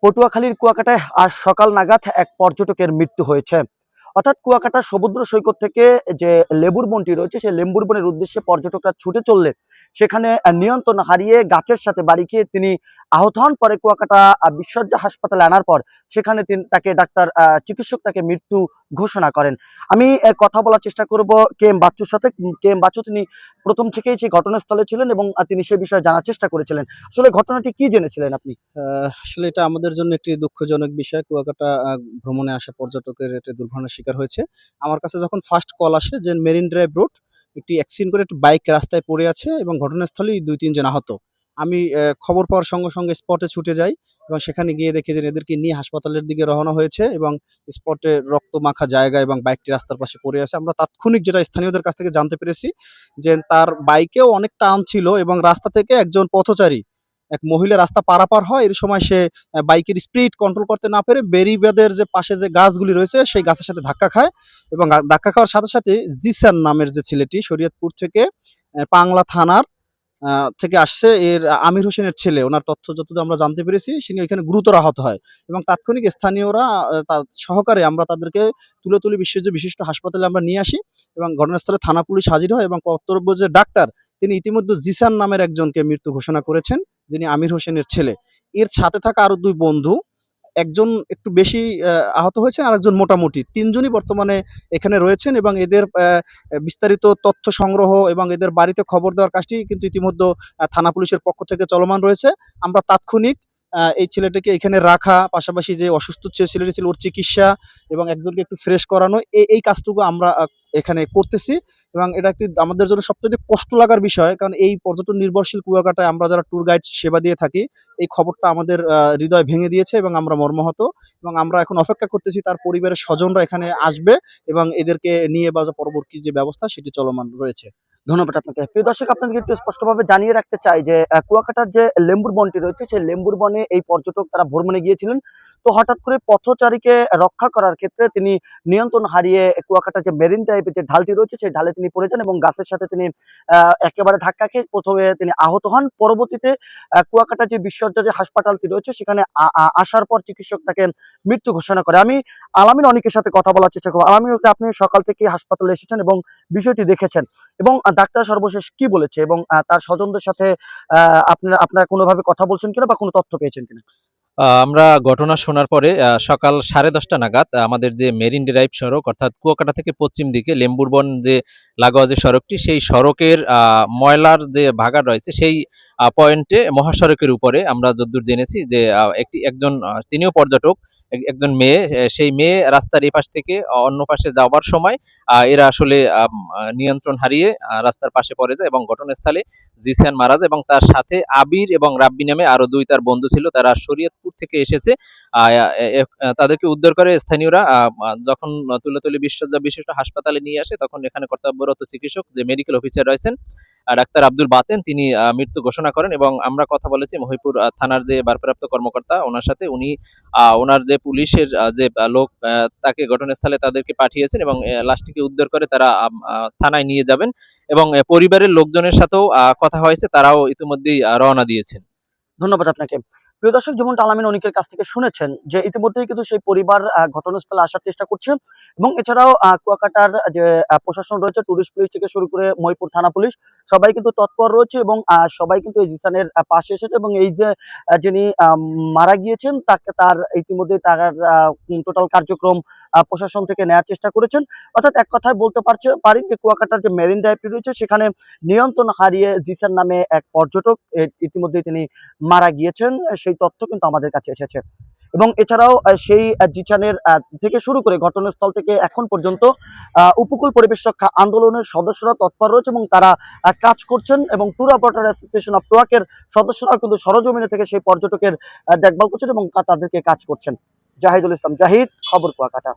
পটুয়াখালীর কুয়াকাটায় আজ সকাল নাগাদ এক পর্যটকের মৃত্যু হয়েছে। অর্থাৎ কুয়াকাটা সমুদ্র সৈকত থেকে যে লেবুর বনটি রয়েছে সেই লেবুর বনের উদ্দেশ্যে পর্যটকরা ছুটে চললে সেখানে নিয়ন্ত্রণ হারিয়ে গাছের সাথে বাড়ি খেয়ে তিনি আহত হন। পরে কুয়াকাটা বিশ্বজ্জা হাসপাতালে আনার পর সেখানে তাকে ডাক্তার চিকিৎসক তাকে মৃত্যু ঘোষণা করেন। আমি কথা বলার চেষ্টা করব কে এম বাচ্চুর সাথে। কে এম বাচ্চু তিনি প্রথম থেকেই সেই ঘটনাস্থলে ছিলেন এবং তিনি সে বিষয়ে জানার চেষ্টা করেছিলেন। আসলে ঘটনাটি কি জেনেছিলেন আপনি? আসলে এটা আমাদের জন্য একটি দুঃখজনক বিষয়। কুয়াকাটা ভ্রমণে আসা পর্যটকের একটা দুর্ঘটনার শিকার হয়েছে। আমার কাছে যখন ফার্স্ট কল আসে যে মেরিন ড্রাইভ রোড একটি অ্যাক্সিডেন্ট করে একটি বাইক রাস্তায় পড়ে আছে এবং ঘটনাস্থলেই ২-৩ জন আহত। আমি খবর পাওয়ার সঙ্গে, সঙ্গে স্পটে ছুটে যাই এবং সেখানে গিয়ে দেখি যে এদেরকে নিয়ে হাসপাতালের দিকে রওনা হয়েছে এবং স্পটে রক্তমাখা জায়গা এবং বাইকটি রাস্তার পাশে পড়ে আছে। আমরা তাৎক্ষণিক যেটা স্থানীয়দের কাছ থেকে জানতে পেরেছি যে তার বাইকেও অনেক টান ছিল এবং রাস্তা থেকে একজন পথচারী এক মহিলা রাস্তা পারাপার হয়, এর সময় সে বাইকের স্পিড কন্ট্রোল করতে না পেরে বেরিবাদের যে পাশে যে গাছগুলি রয়েছে সেই গাছের সাথে ধাক্কা খায় এবং ধাক্কা খাওয়ার সাথে সাথে জিসান নামের যে ছেলেটি শরীয়তপুর থেকে পাংলা থানার থেকে আসছে, এর আমির হোসেনের ছেলে, ওনার তথ্য যতদূর আমরা জানতে পেরেছি তিনি এখানে গুরুতর আহত হয় এবং তাৎক্ষণিক স্থানীয়রা সহকারে আমরা তাদেরকে তুলে বিশিষ্ট হাসপাতালে আমরা নিয়ে আসি এবং ঘটনাস্থলে থানা পুলিশ হাজির হয় এবং কর্তব্য যে ডাক্তার তিনি ইতিমধ্যে জিসান নামের একজনকে মৃত্যু ঘোষণা করেছেন, যিনি আমির হোসেনের ছেলে। এর সাথে থাকা আরো ২ বন্ধু, একজন একটু বেশি আহত হয়েছেন, আরেকজন মোটামুটি। ৩ জনই বর্তমানে এখানে রয়েছেন এবং এদের বিস্তারিত তথ্য সংগ্রহ এবং এদের বাড়িতে খবর দেওয়ার কাজটি কিন্তু ইতিমধ্যে থানা পুলিশের পক্ষ থেকে চলমান রয়েছে। আমরা তাৎক্ষণিক এই ছেলেটাকে এখানে রাখা, পাশাপাশি যে অসুস্থ ছেলেটি ছিল ওর চিকিৎসা এবং একজনকে একটু ফ্রেশ করানো, এই কাজটুকু আমরা এখানে করতেছি এবং এটা একটি আমাদের জন্য সবচেয়ে কষ্ট লাগার বিষয়। কারণ এই পর্যটন নির্ভরশীল কুয়াকাটায় আমরা যারা ট্যুর গাইড সেবা দিয়ে থাকি, এই খবরটা আমাদের হৃদয় ভেঙে দিয়েছে এবং আমরা মর্মাহত এবং আমরা এখন অপেক্ষা করতেছি তার পরিবারের স্বজনরা এখানে আসবে এবং এদেরকে নিয়ে বা পরবর্তী যে ব্যবস্থা সেটি চলমান রয়েছে। ধন্যবাদ আপনাকে। প্রিয় দর্শক, আপনাদেরকে একটু স্পষ্টভাবে জানিয়ে রাখতে চাই যে কুয়াকাটার যে লেম্বুর বনটি রয়েছে সেই লেম্বুর বনে এই পর্যটক তারা ভ্রমণে গিয়েছিলেন। তো হঠাৎ করে পথচারীকে রক্ষা করার ক্ষেত্রে তিনি নিয়ন্ত্রণ হারিয়ে কুয়াকাটার যে মেরিন টাইপের যে ঢালটি রয়েছে সেই ঢালে তিনি পড়ে যান এবং গাছের সাথে তিনি একেবারে ধাক্কা খেয়ে প্রথমে তিনি আহত হন। পরবর্তীতে কুয়াকাটার যে বিশ্বজ্জা যে হাসপাতালটি রয়েছে সেখানে আসার পর চিকিৎসক তাকে মৃত্যু ঘোষণা করে। আমি আলামিন অনিকের সাথে কথা বলার চেষ্টা করবো। আলামিন, আপনি সকাল থেকে হাসপাতালে এসেছেন এবং বিষয়টি দেখেছেন এবং ডাক্তার সর্বশেষ কি বলেছে এবং তার স্বজনদের সাথে আপনারা কোনোভাবে কথা বলছেন কিনা বা কোনো তথ্য পেয়েছেন কিনা? আমরা ঘটনা শোনার পরে সকাল 10:30 নাগাদ আমাদের যে মেরিন ড্রাইভ সড়ক অর্থাৎ কুয়াকাটা থেকে পশ্চিম দিকে লেম্বুরবন যে লাগোয়া যে সড়কটি, সেই সড়কের ময়লার যে ভাগাড় রয়েছে সেই পয়েন্টে মহাসড়কের উপরে আমরা যতদূর জেনেছি যে একজন তিনিও পর্যটক, একজন মেয়ে, সেই মেয়ে রাস্তার এই পাশ থেকে অন্য পাশে যাওয়ার সময় এরা আসলে নিয়ন্ত্রণ হারিয়ে রাস্তার পাশে পড়ে যায় এবং ঘটনাস্থলে জিসান মারা যায় এবং তার সাথে আবির এবং রাব্বি নামে আরো ২ তার বন্ধু ছিল, তারা শরীয়তপুর থেকে এসেছে। তাদেরকে উদ্ধার করে স্থানীয়রা যখন তুলাতলী বিশ্বজ্জা বিশিষ্ট হাসপাতালে নিয়ে আসে তখন এখানে কর্তব্যরত চিকিৎসক যে মেডিকেল অফিসার রয়েছেন ডাক্তার আব্দুল বাতেন, তিনি মৃত্যু ঘোষণা করেন এবং আমরা কথা বলেছি মহিপুর থানার যে ভারপ্রাপ্ত কর্মকর্তা ওনার সাথে। উনি ওনার যে পুলিশের যে লোক তাকে ঘটনাস্থলে তাদেরকে পাঠিয়েছেন এবং লাশটিকে উদ্ধার করে তারা থানায় নিয়ে যাবেন এবং পরিবারের লোকজনের সাথেও কথা হয়েছে, তারাও ইতিমধ্যেই রওনা দিয়েছেন। ধন্যবাদ আপনাকে। প্রিয় দর্শক, যেমনটা আলামিন অনিকের কাছ থেকে শুনেছেন যে ইতিমধ্যেই কিন্তু সেই পরিবার ঘটনাস্থলে আসার চেষ্টা করছে এবং এছাড়াও কুয়াকাটার যে প্রশাসন রয়েছে, টুরিস্ট পুলিশ থেকে শুরু করে মহিপুর থানা পুলিশ সবাই কিন্তু তৎপর রয়েছে এবং সবাই কিন্তু এই জিসানের পাশে এসেছে এবং এই যে যিনি মারা গিয়েছেন তার ইতিমধ্যে তার টোটাল কার্যক্রম প্রশাসন থেকে নেওয়ার চেষ্টা করেছেন। অর্থাৎ এক কথায় বলতে পারি যে কুয়াকাটার যে মেরিন ড্রাইভটি রয়েছে সেখানে নিয়ন্ত্রণ হারিয়ে জিসান নামে এক পর্যটক ইতিমধ্যেই তিনি মারা গিয়েছেন, সেই তথ্য কিন্তু আমাদের কাছে এসেছে। এবং এছাড়াও সেই জিসানের থেকে শুরু করে ঘটনাস্থল থেকে এখন পর্যন্ত উপকূল পরিবেশ রক্ষা আন্দোলনের সদস্যরা তৎপর রয়েছে এবং তারা কাজ করছেন এবং ট্যুর অপারেটর অ্যাসোসিয়েশন অফ টুয়াকের সদস্যরাও কিন্তু সরজমিনে থেকে সেই পর্যটকের দেখভাল করছেন এবং তাদেরকে কাজ করছেন। জাহিদুল ইসলাম জাহিদ, খবর কুয়াকাটা।